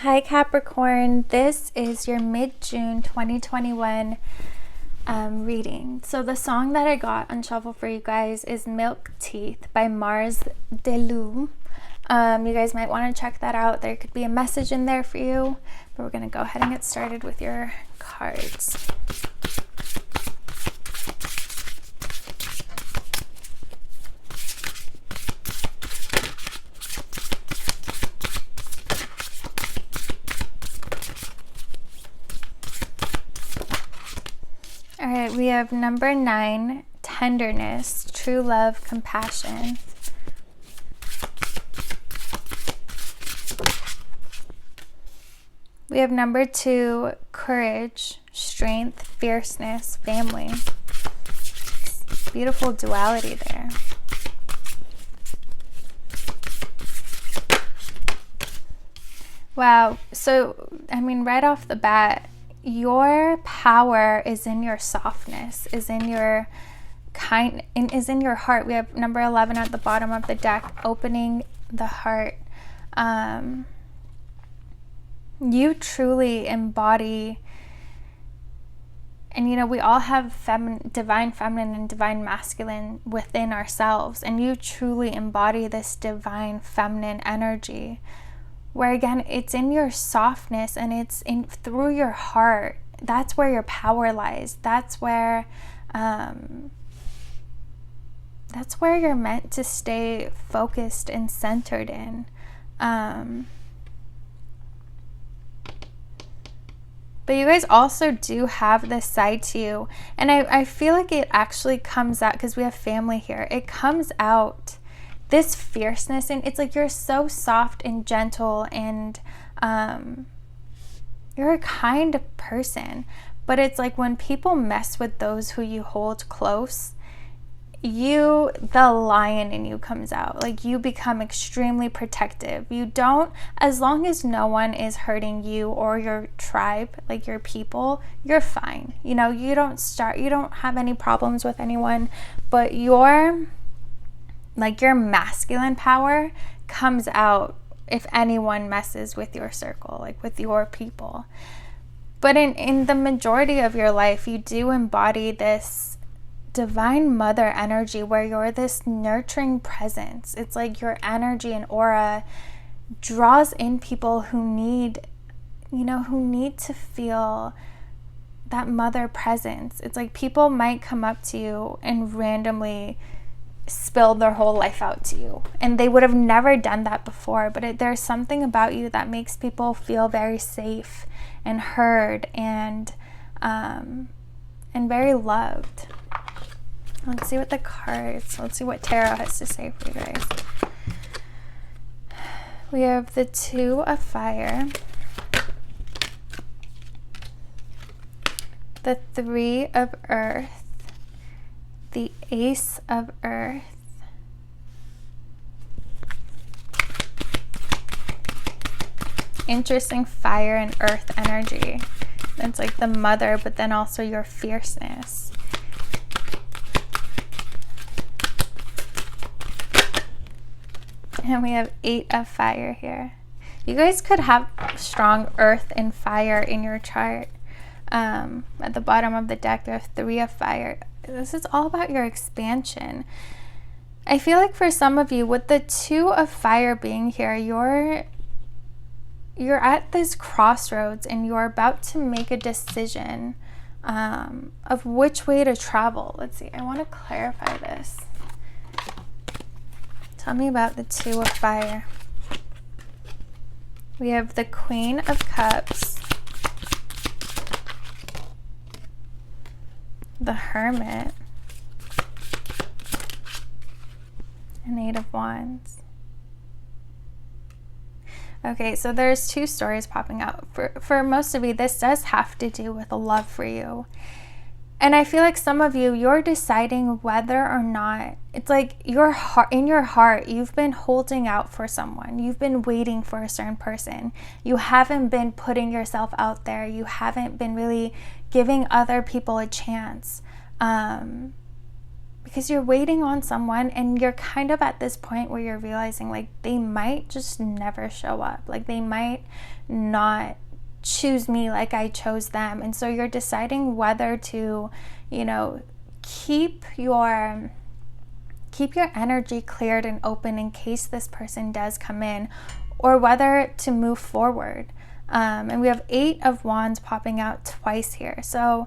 Hi Capricorn, this is your mid-June 2021 reading. So the song that I got on shuffle for you guys is Milk Teeth by Mars Delou. You guys might want to check that out. There could be a message in there for you, but we're going to go ahead and get started with your cards. All right, we have number 9, tenderness, true love, compassion. We have number 2, courage, strength, fierceness, family. Beautiful duality there. Wow, so, right off the bat, your power is in your softness, is in your is in your heart. We have number 11 at the bottom of the deck, opening the heart. You truly embody, and we all have divine feminine and divine masculine within ourselves, and you truly embody this divine feminine energy, where again it's in your softness and it's in through your heart. That's where your power lies. That's where you're meant to stay focused and centered in. But you guys also do have this side to you, and I feel like it actually comes out because we have family here. It comes out, this fierceness, and it's like you're so soft and gentle, and you're a kind person, but it's like when people mess with those who you hold close, the lion in you comes out. Like, you become extremely protective. You don't, as long as no one is hurting you or your tribe, like your people, you're fine. You don't have any problems with anyone, but your masculine power comes out if anyone messes with your circle, like with your people. But in the majority of your life, you do embody this divine mother energy where you're this nurturing presence. It's like your energy and aura draws in people who need to feel that mother presence. It's like people might come up to you and randomly spill their whole life out to you, and they would have never done that before, but there's something about you that makes people feel very safe and heard and very loved. Let's see what tarot has to say for you guys. We have the 2 of fire, the 3 of earth, the ace of earth, interesting fire and earth energy. It's like the mother, but then also your fierceness. And we have 8 of fire here. You guys could have strong earth and fire in your chart. At the bottom of the deck, there's 3 of fire. This is all about your expansion. I feel like for some of you, with the 2 of fire being here, you're at this crossroads and you're about to make a decision of which way to travel. Let's see, I want to clarify this. Tell me about the 2 of fire. We have the Queen of Cups, the Hermit, and 8 of Wands. Okay, so there's 2 stories popping out. For most of you, this does have to do with a love for you. And I feel like some of you, you're deciding whether or not, it's like in your heart, you've been holding out for someone. You've been waiting for a certain person. You haven't been putting yourself out there. You haven't been really giving other people a chance. because you're waiting on someone, and you're kind of at this point where you're realizing like they might just never show up. Like they might not choose me like I chose them. And so you're deciding whether to, you know, keep your energy cleared and open in case this person does come in, or whether to move forward. And we have 8 of Wands popping out twice here. So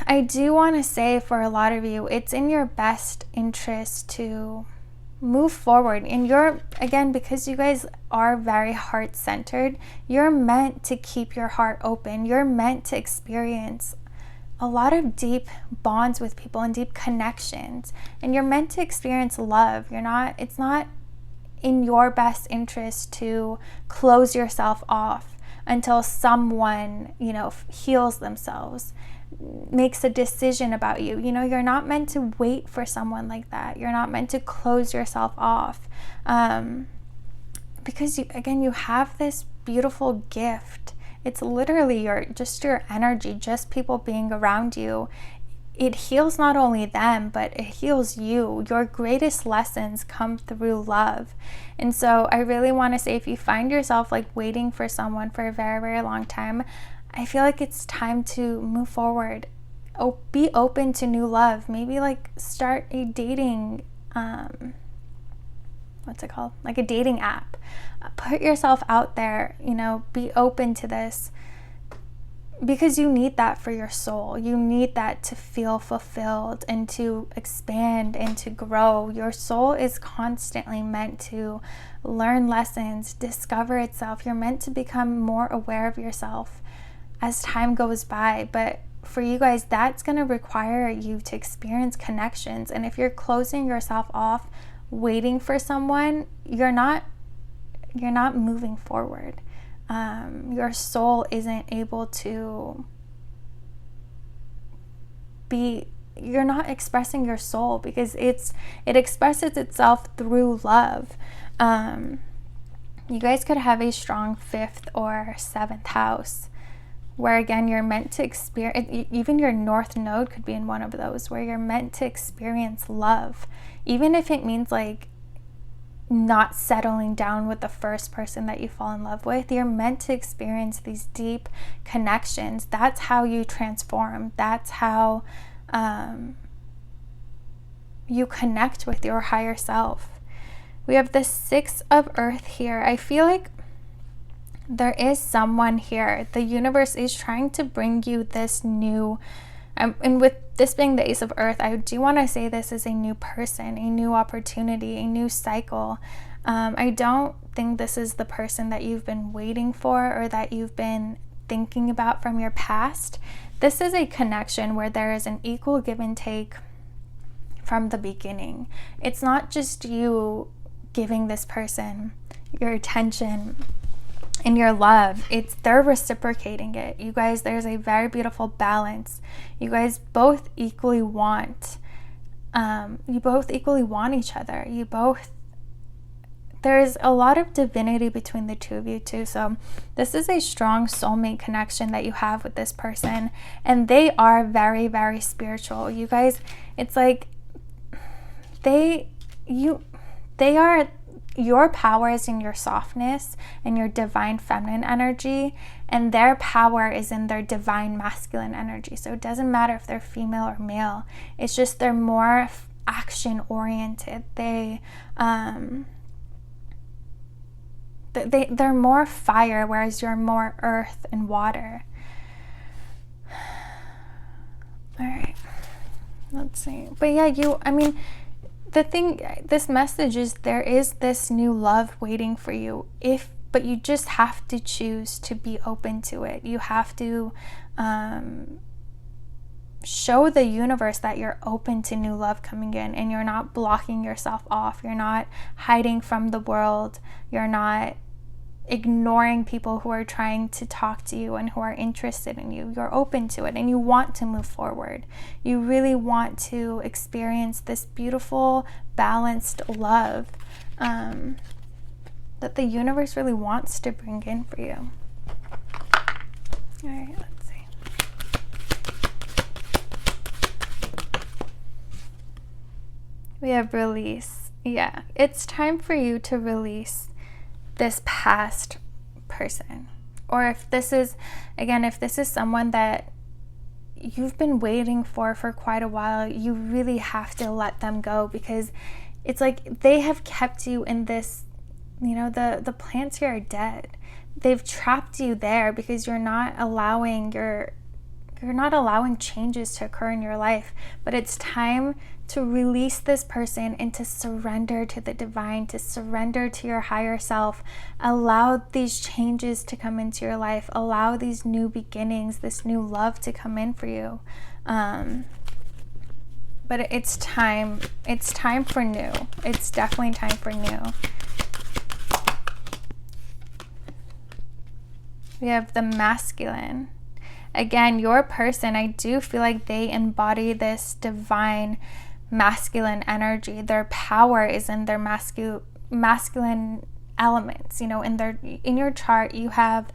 I do want to say, for a lot of you, it's in your best interest to move forward. And you're, again, because you guys are very heart-centered, you're meant to keep your heart open. You're meant to experience a lot of deep bonds with people and deep connections. And you're meant to experience love. It's not in your best interest to close yourself off until someone, you know, heals themselves, makes a decision about you. You know, you're not meant to wait for someone like that. You're not meant to close yourself off, because you have this beautiful gift. It's literally your energy, just people being around you. It heals not only them, but it heals you. Your greatest lessons come through love. And so I really want to say, if you find yourself like waiting for someone for a very, very long time, I feel like it's time to move forward. Be open to new love. Maybe like start a dating, what's it called? Like a dating app. Put yourself out there, you know, be open to this, because you need that for your soul. You need that to feel fulfilled and to expand and to grow. Your soul is constantly meant to learn lessons, discover itself. You're meant to become more aware of yourself as time goes by. But for you guys, that's going to require you to experience connections. And if you're closing yourself off, waiting for someone, you're not moving forward. Your soul isn't able to you're not expressing your soul, because it expresses itself through love. You guys could have a strong 5th or 7th house, where again, you're meant to experience, even your North Node could be in one of those, where you're meant to experience love, even if it means like not settling down with the first person that you fall in love with. You're meant to experience these deep connections. That's how you transform. That's how you connect with your higher self. We have the 6 of Earth here. I feel like there is someone here. The universe is trying to bring you this new, and with this being the Ace of Earth, I do want to say this is a new person, a new opportunity, a new cycle. I don't think this is the person that you've been waiting for or that you've been thinking about from your past. This is a connection where there is an equal give and take from the beginning. It's not just you giving this person your attention and your love, they're reciprocating it. You guys, there's a very beautiful balance. You guys both equally want each other. There's a lot of divinity between the two of you too. So this is a strong soulmate connection that you have with this person, and they are very, very spiritual. You guys, it's like your power is in your softness and your divine feminine energy, and their power is in their divine masculine energy. So it doesn't matter if they're female or male. It's just they're more action oriented. They're more fire, whereas you're more earth and water. All right, let's see. But yeah, this message is there is this new love waiting for you, but you just have to choose to be open to it. You have to show the universe that you're open to new love coming in, and you're not blocking yourself off. You're not hiding from the world. You're not ignoring people who are trying to talk to you and who are interested in you. You're open to it and you want to move forward. You really want to experience this beautiful, balanced love that the universe really wants to bring in for you. All right, let's see. We have release. Yeah, it's time for you to release this past person. Or if this is, again, if this is someone that you've been waiting for quite a while, you really have to let them go, because it's like they have kept you in this, the plants here are dead. They've trapped you there because you're not allowing changes to occur in your life. But it's time to release this person and to surrender to the divine, to surrender to your higher self. Allow these changes to come into your life. Allow these new beginnings, this new love to come in for you. But it's time. It's time for new. It's definitely time for new. We have the masculine. Again, your person, I do feel like they embody this divine masculine energy. Their power is in their masculine elements. In your chart, you have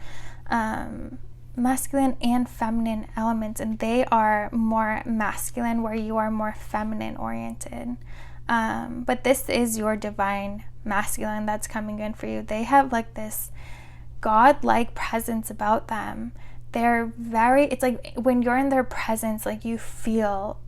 masculine and feminine elements, and they are more masculine where you are more feminine oriented. But this is your divine masculine that's coming in for you. They have like this God-like presence about them. They're it's like when you're in their presence, like you feel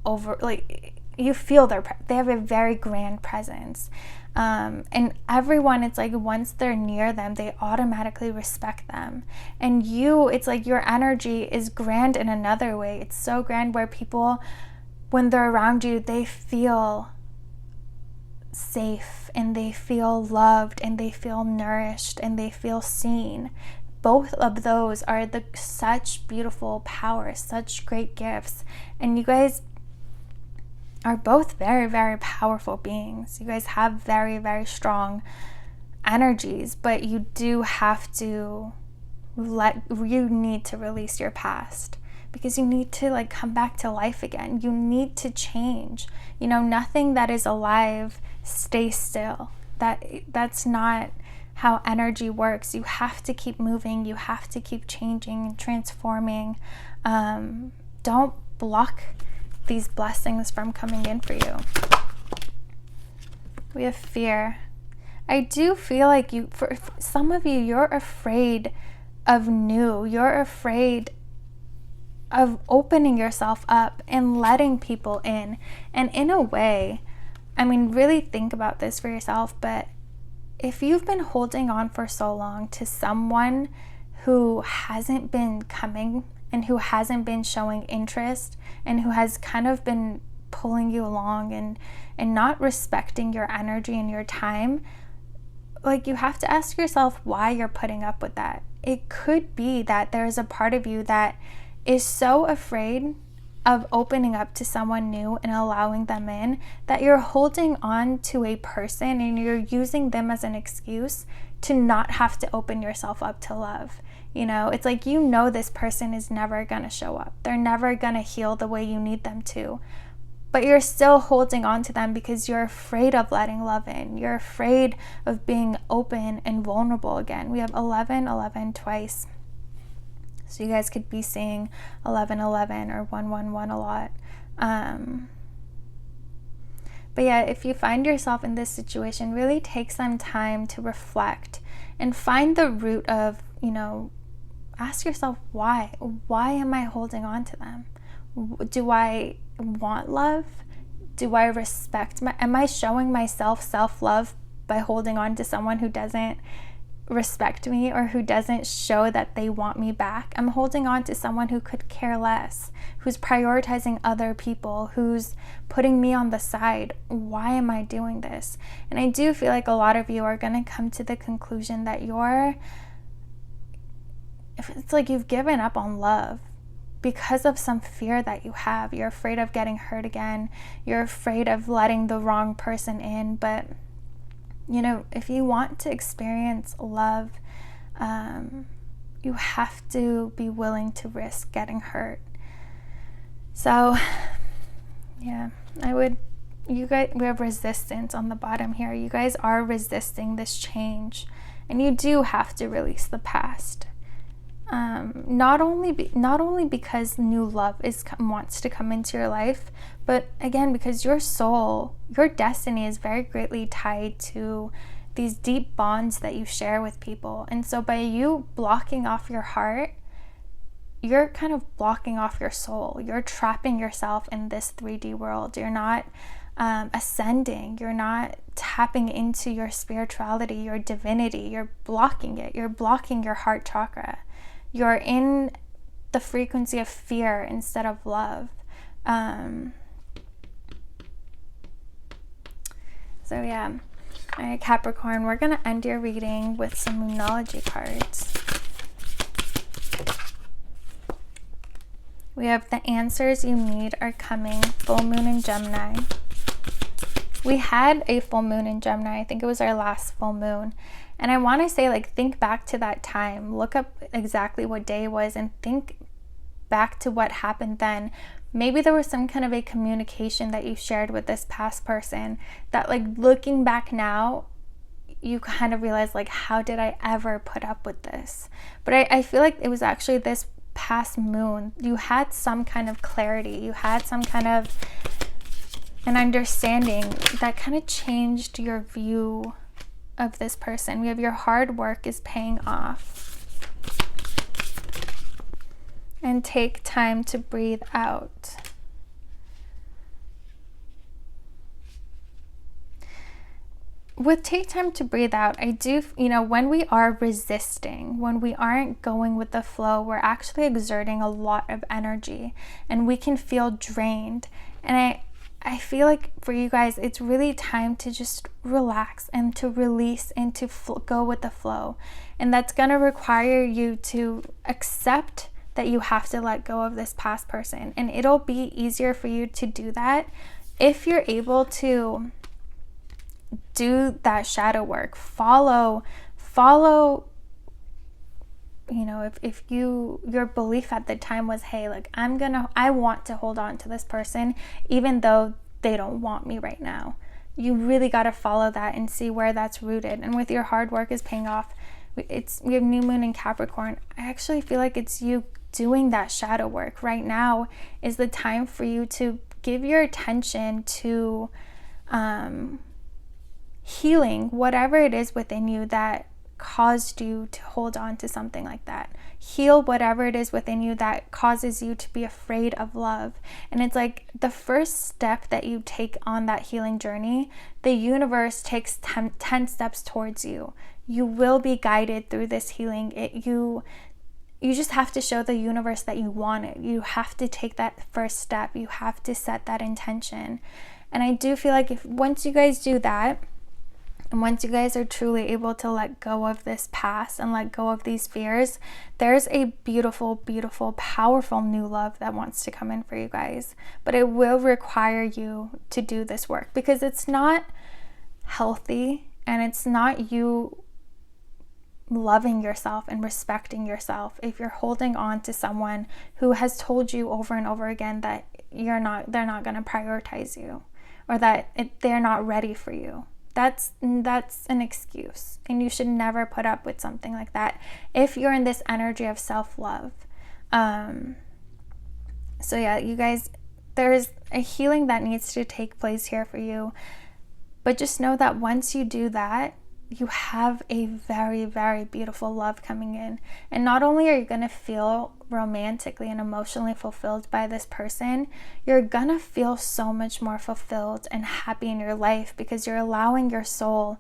they have a very grand presence. And everyone, it's like once they're near them, they automatically respect them. And it's like your energy is grand in another way. It's so grand where people, when they're around you, they feel safe and they feel loved and they feel nourished and they feel seen. Both of those are such beautiful powers, such great gifts. And you guys are both very, very powerful beings. You guys have very, very strong energies, but you do have to you need to release your past, because you need to come back to life again. You need to change. Nothing that is alive stays still. That's not how energy works. You have to keep moving. You have to keep changing and transforming. Don't block these blessings from coming in for you. We have fear. I do feel like for some of you, you're afraid of new. You're afraid of opening yourself up and letting people in. And in a way, really think about this for yourself, but if you've been holding on for so long to someone who hasn't been coming and who hasn't been showing interest and who has kind of been pulling you along and not respecting your energy and your time, you have to ask yourself why you're putting up with that. It could be that there's a part of you that is so afraid of opening up to someone new and allowing them in that you're holding on to a person and you're using them as an excuse to not have to open yourself up to love. It's like this person is never going to show up. They're never going to heal the way you need them to. But you're still holding on to them because you're afraid of letting love in. You're afraid of being open and vulnerable again. We have 1111 twice. So you guys could be seeing 1111 or 111 a lot. But yeah, if you find yourself in this situation, really take some time to reflect and find the root of, ask yourself why. Why am I holding on to them? Do I want love? Do I respect am I showing myself self-love by holding on to someone who doesn't respect me or who doesn't show that they want me back? I'm holding on to someone who could care less, who's prioritizing other people, who's putting me on the side. Why am I doing this? And I do feel like a lot of you are going to come to the conclusion that it's like you've given up on love because of some fear that you have. You're afraid of getting hurt again. You're afraid of letting the wrong person in. But if you want to experience love, you have to be willing to risk getting hurt. So, yeah, you guys, we have resistance on the bottom here. You guys are resisting this change, and you do have to release the past. not only because new love wants to come into your life, but again, because your soul, your destiny is very greatly tied to these deep bonds that you share with people. And so by you blocking off your heart, you're kind of blocking off your soul. You're trapping yourself in this 3D world. You're not ascending. You're not tapping into your spirituality, your divinity. You're blocking it. You're blocking your heart chakra. You're in the frequency of fear instead of love. So yeah. All right, Capricorn, we're going to end your reading with some Moonology cards. We have the answers you need are coming. Full moon in Gemini. We had a full moon in Gemini. I think it was our last full moon. And I want to say, like, think back to that time. Look up exactly what day it was and think back to what happened then. Maybe there was some kind of a communication that you shared with this past person that, like, looking back now, you kind of realize, like, how did I ever put up with this? But I feel like it was actually this past moon. You had some kind of clarity. You had some kind of an understanding that kind of changed your view of this person. We have your hard work is paying off. And take time to breathe out. With take time to breathe out, I do, when we are resisting, when we aren't going with the flow, we're actually exerting a lot of energy and we can feel drained. And I feel like for you guys, it's really time to just relax and to release and to go with the flow. And that's going to require you to accept that you have to let go of this past person. And it'll be easier for you to do that if you're able to do that shadow work. Follow, if your belief at the time was, hey, like, I want to hold on to this person even though they don't want me right now. You really got to follow that and see where that's rooted. And with your hard work is paying off, we have new moon in Capricorn. I actually feel like it's you doing that shadow work. Right now is the time for you to give your attention to healing whatever it is within you that caused you to hold on to something like that. Heal whatever it is within you that causes you to be afraid of love. And it's like the first step that you take on that healing journey, the universe takes 10 steps towards you. You will be guided through this healing. You just have to show the universe that you want it. You have to take that first step. You have to set that intention. And I do feel like once you guys do that, and once you guys are truly able to let go of this past and let go of these fears, there's a beautiful, beautiful, powerful new love that wants to come in for you guys. But it will require you to do this work because it's not healthy and it's not you loving yourself and respecting yourself if you're holding on to someone who has told you over and over again that they're not going to prioritize you or that they're not ready for you. That's an excuse, and you should never put up with something like that if you're in this energy of self-love. So yeah, you guys, there's a healing that needs to take place here for you, but just know that once you do that, you have a very, very beautiful love coming in. And not only are you going to feel romantically and emotionally fulfilled by this person, you're going to feel so much more fulfilled and happy in your life because you're allowing your soul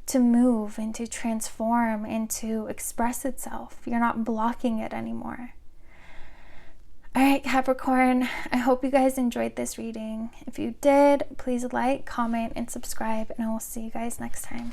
to move and to transform and to express itself. You're not blocking it anymore. All right, Capricorn, I hope you guys enjoyed this reading. If you did, please like, comment, and subscribe, and I will see you guys next time.